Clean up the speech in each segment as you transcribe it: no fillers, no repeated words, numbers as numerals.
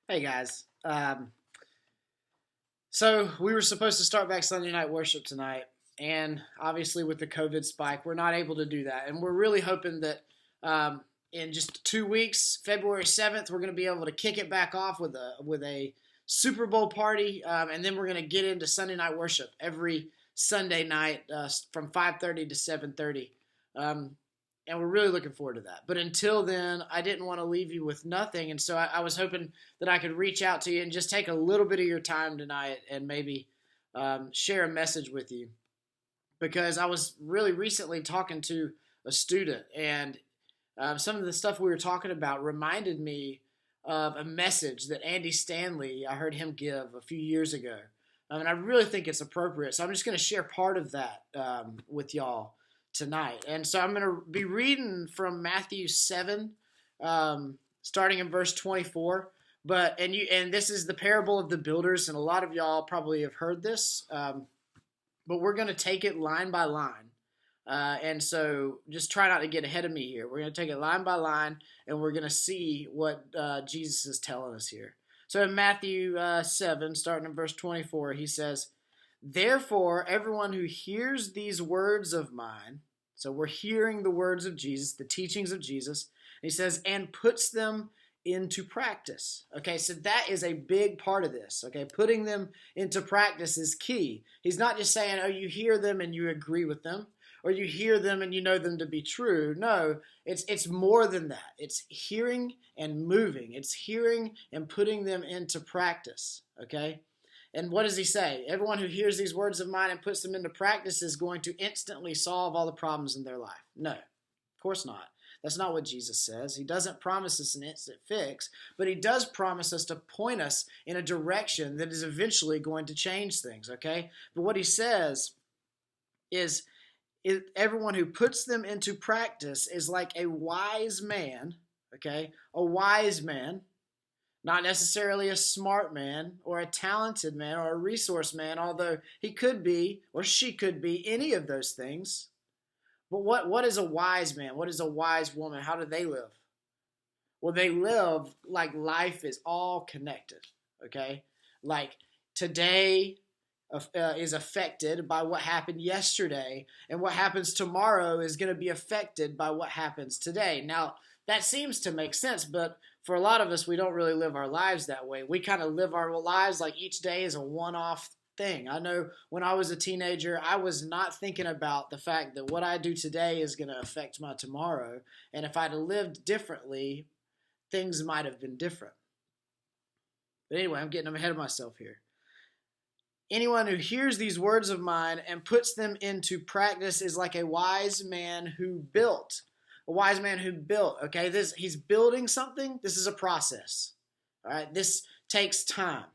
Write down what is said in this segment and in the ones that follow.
Hey guys. So we were supposed to start back Sunday night worship tonight, and obviously with the COVID spike, we're not able to do that. And we're really hoping that in just 2 weeks, February 7th, we're going to be able to kick it back off with a Super Bowl party, and then we're going to get into Sunday night worship every Sunday night from 5:30 to 7:30. Um, and we're really looking forward to that. But until then, I didn't want to leave you with nothing, and so I was hoping that I could reach out to you and just take a little bit of your time tonight and maybe share a message with you. Because I was really recently talking to a student, and some of the stuff we were talking about reminded me of a message that Andy Stanley, I heard him give a few years ago. And I really think it's appropriate. So I'm just going to share part of that with y'all tonight. And so I'm going to be reading from Matthew 7, starting in verse 24. And this is the parable of the builders, and a lot of y'all probably have heard this, but we're going to take it line by line. And so just try not to get ahead of me here. We're going to take it line by line, and we're going to see what Jesus is telling us here. So in Matthew 7, starting in verse 24, he says, "Therefore, everyone who hears these words of mine," so we're hearing the words of Jesus, the teachings of Jesus, he says, "and puts them into practice." Okay, so that is a big part of this. Okay, putting them into practice is key. He's not just saying, oh, you hear them and you agree with them, or you hear them and you know them to be true. No, it's more than that. It's hearing and moving. It's hearing and putting them into practice. Okay? And what does he say? Everyone who hears these words of mine and puts them into practice is going to instantly solve all the problems in their life. No, of course not. That's not what Jesus says. He doesn't promise us an instant fix, but he does promise us to point us in a direction that is eventually going to change things, okay? But what he says is everyone who puts them into practice is like a wise man, okay? A wise man, not necessarily a smart man or a talented man or a resource man, although he could be or she could be any of those things. But what is a wise man? What is a wise woman? How do they live? Well, they live like life is all connected, okay? Like today is affected by what happened yesterday, and what happens tomorrow is going to be affected by what happens today. Now, that seems to make sense, but for a lot of us, we don't really live our lives that way. We kind of live our lives like each day is a one-off thing. I know when I was a teenager, I was not thinking about the fact that what I do today is going to affect my tomorrow, and if I'd have lived differently, things might have been different. But anyway, I'm getting ahead of myself here. Anyone who hears these words of mine and puts them into practice is like a wise man who built. A wise man who built, okay? He's building something. This is a process, all right? This takes time.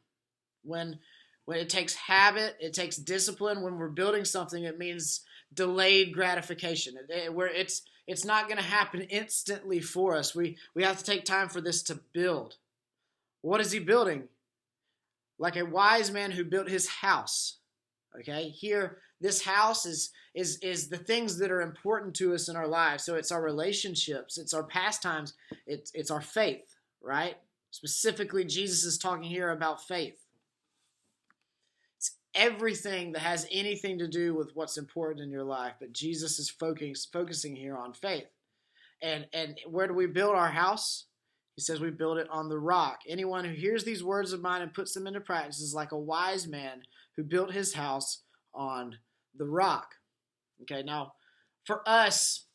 When it takes habit, it takes discipline. When we're building something, it means delayed gratification. Where it's not going to happen instantly for us. We have to take time for this to build. What is he building? Like a wise man who built his house. Okay, here this house is the things that are important to us in our lives. So it's our relationships, it's our pastimes, it's our faith, right? Specifically, Jesus is talking here about faith. It's everything that has anything to do with what's important in your life, but Jesus is focusing here on faith. And where do we build our house? He says we build it on the rock. Anyone who hears these words of mine and puts them into practice is like a wise man who built his house on the rock. Okay, now for us,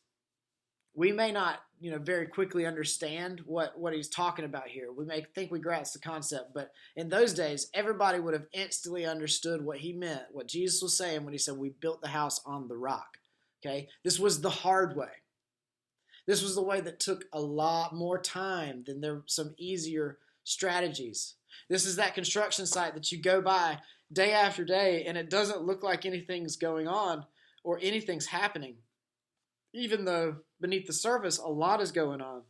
we may not, very quickly understand what he's talking about here. We may think we grasp the concept, but in those days, everybody would have instantly understood what he meant, what Jesus was saying when he said we built the house on the rock. Okay, this was the hard way. This was the way that took a lot more time than there some easier strategies. This is that construction site that you go by day after day and it doesn't look like anything's going on or anything's happening. Even though beneath the surface a lot is going on.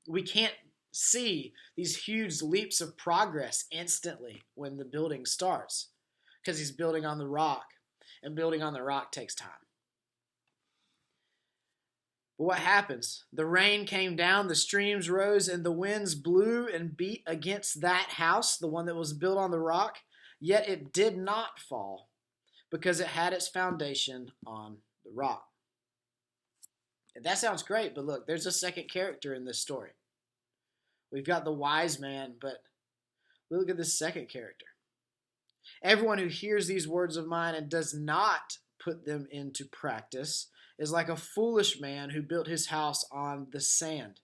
We can't see these huge leaps of progress instantly when the building starts because he's building on the rock, and building on the rock takes time. But what happens? The rain came down, the streams rose, and the winds blew and beat against that house, the one that was built on the rock. Yet it did not fall, because it had its foundation on the rock. And that sounds great, but look, there's a second character in this story. We've got the wise man, but look at this second character. Everyone who hears these words of mine and does not put them into practice is like a foolish man who built his house on the sand.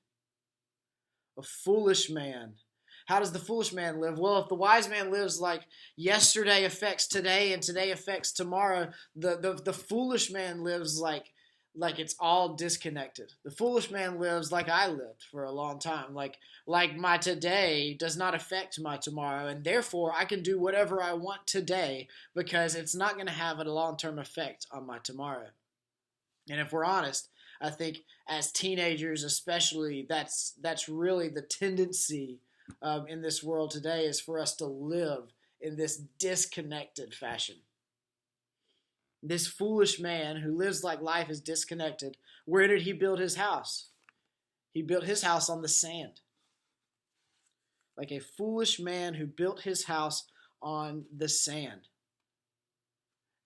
A foolish man. How does the foolish man live? Well, if the wise man lives like yesterday affects today and today affects tomorrow, the foolish man lives like it's all disconnected. The foolish man lives like I lived for a long time. Like my today does not affect my tomorrow, and therefore I can do whatever I want today because it's not going to have a long-term effect on my tomorrow. And if we're honest, I think as teenagers especially, that's really the tendency in this world today, is for us to live in this disconnected fashion. This foolish man who lives like life is disconnected, where did he build his house? He built his house on the sand. Like a foolish man who built his house on the sand.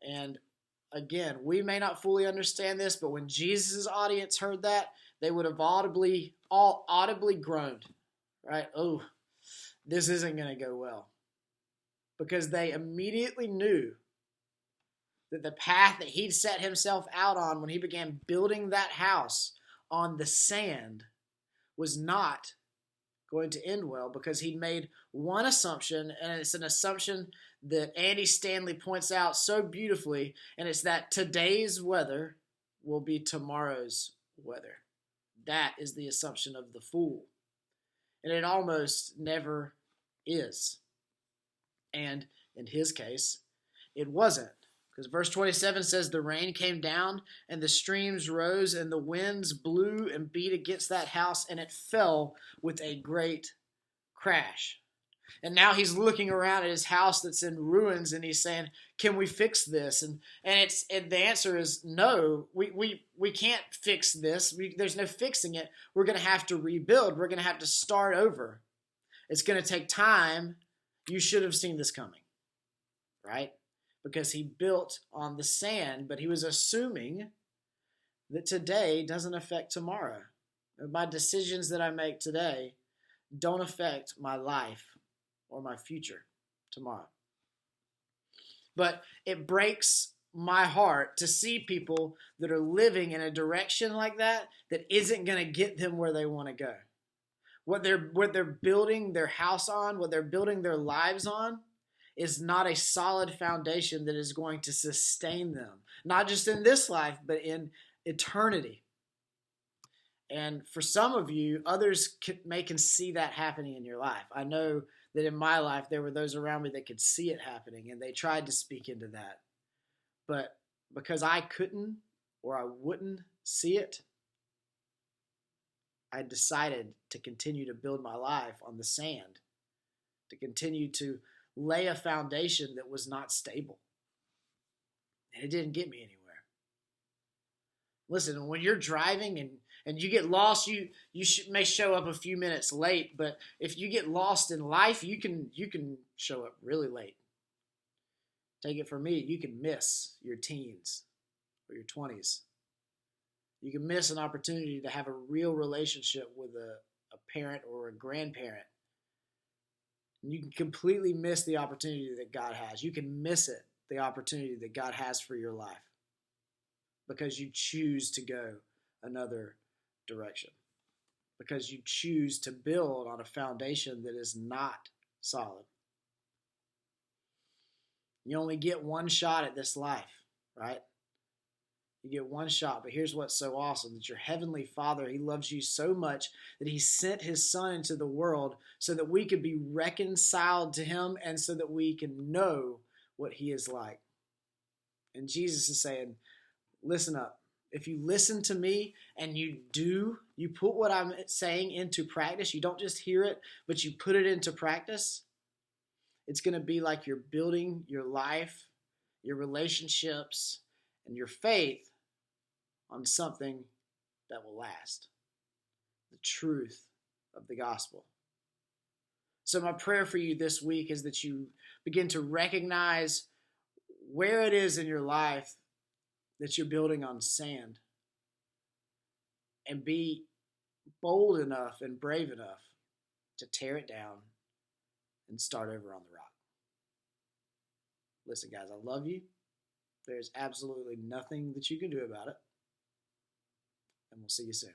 And again, we may not fully understand this, but when Jesus' audience heard that, they would have all audibly groaned, right? Oh, this isn't going to go well. Because they immediately knew that the path that he'd set himself out on when he began building that house on the sand was not going to end well, because he'd made one assumption, and it's an assumption that Andy Stanley points out so beautifully, and it's that today's weather will be tomorrow's weather. That is the assumption of the fool. And it almost never is. And in his case, it wasn't. Because verse 27 says the rain came down and the streams rose and the winds blew and beat against that house, and it fell with a great crash. And now he's looking around at his house that's in ruins, and he's saying, can we fix this? And the answer is no, we can't fix this. There's no fixing it. We're going to have to rebuild. We're going to have to start over. It's going to take time. You should have seen this coming, right? Because he built on the sand, but he was assuming that today doesn't affect tomorrow. My decisions that I make today don't affect my life or my future tomorrow. But it breaks my heart to see people that are living in a direction like that isn't going to get them where they want to go. What they're building their house on, what they're building their lives on, is not a solid foundation that is going to sustain them, not just in this life, but in eternity. And for some of you, others can see that happening in your life. I know that in my life, there were those around me that could see it happening, and they tried to speak into that. But because I couldn't or I wouldn't see it, I decided to continue to build my life on the sand, to continue to lay a foundation that was not stable. And it didn't get me anywhere. Listen, when you're driving and you get lost, you may show up a few minutes late, but if you get lost in life, you can show up really late. Take it from me, you can miss your teens or your 20s. You can miss an opportunity to have a real relationship with a parent or a grandparent. You can completely miss the opportunity that God has. You can miss it, the opportunity that God has for your life, because you choose to go another direction, because you choose to build on a foundation that is not solid. You only get one shot at this life, right? You get one shot, but here's what's so awesome, that your heavenly Father, he loves you so much that he sent his Son into the world so that we could be reconciled to him and so that we can know what he is like. And Jesus is saying, listen up. If you listen to me and you put what I'm saying into practice, you don't just hear it, but you put it into practice, it's going to be like you're building your life, your relationships, and your faith on something that will last. The truth of the gospel. So my prayer for you this week is that you begin to recognize where it is in your life that you're building on sand, and be bold enough and brave enough to tear it down and start over on the rock. Listen, guys, I love you. There's absolutely nothing that you can do about it. And we'll see you soon.